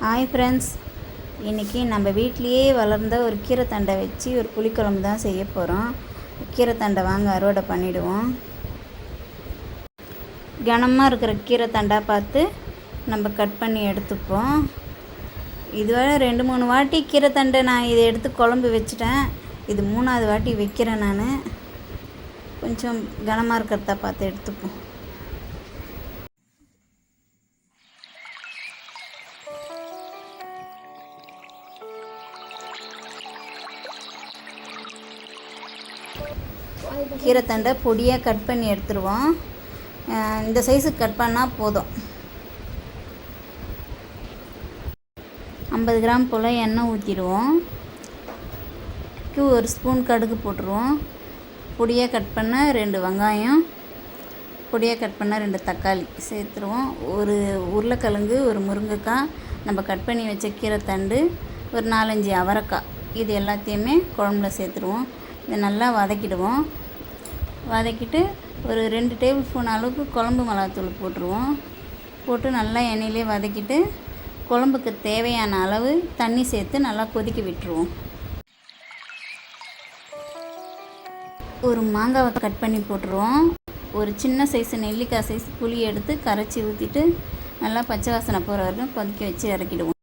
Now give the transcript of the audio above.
Hi friends, இன்றைக்கி நம்ம வீட்லேயே வளர்ந்த ஒரு கீரைத்தண்டை வச்சு ஒரு புளிக்குழம்பு தான் செய்ய போகிறோம். கீரைத்தண்டை வாங்க அறுவடை பண்ணிவிடுவோம். கனமாக இருக்கிற கீரைத்தண்டாக பார்த்து நம்ம கட் பண்ணி எடுத்துப்போம். இதுவரை 2-3 வாட்டி கீரைத்தண்டை நான் இதை எடுத்து குழம்பு வச்சுட்டேன். இது 3வது வாட்டி வைக்கிறேன். நான் கொஞ்சம் கனமாக இருக்கிறதா பார்த்து எடுத்துப்போம். கீரைத்தண்டை பொடியாக கட் பண்ணி எடுத்துருவோம். இந்த சைஸுக்கு கட் பண்ணால் போதும். 50 கிராம் போல் எண்ணெய் ஊற்றிடுவோம். ஒரு ஸ்பூன் கடுகு போட்டுருவோம். பொடியாக கட் பண்ண 2 வெங்காயம், பொடியாக கட் பண்ண 2 தக்காளி சேர்த்துருவோம். ஒரு உருளைக்கிழங்கு, ஒரு முருங்கைக்காய், நம்ம கட் பண்ணி வச்ச கீரைத்தண்டு, ஒரு 4-5 அவரைக்காய், இது எல்லாத்தையுமே குழம்புல சேர்த்துருவோம். இதை நல்லா வதக்கிடுவோம். வதக்கிட்டு ஒரு 2 டேபிள் ஸ்பூன் அளவுக்கு குழம்பு மிளகாத்தூள் போட்டுருவோம். போட்டு நல்லா எண்ணெயிலே வதக்கிட்டு குழம்புக்கு தேவையான அளவு தண்ணி சேர்த்து நல்லா கொதிக்க விட்டுருவோம். ஒரு மாங்காவை கட் பண்ணி போட்டுருவோம். ஒரு சின்ன சைஸு நெல்லிக்காய் சைஸ் புளி எடுத்து கரைச்சி ஊற்றிட்டு நல்லா பச்சை வாசனை போகிற வரைக்கும் கொதிக்க வச்சு இறக்கிடுவோம்.